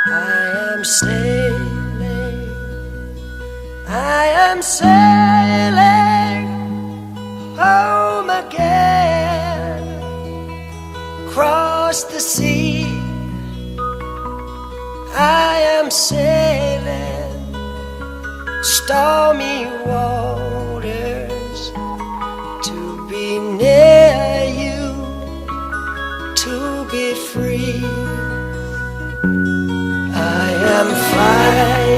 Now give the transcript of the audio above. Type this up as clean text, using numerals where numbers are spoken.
I am sailing, I am sailing home again, across the sea. I am sailing stormy waters to be near you, to be free. I am flying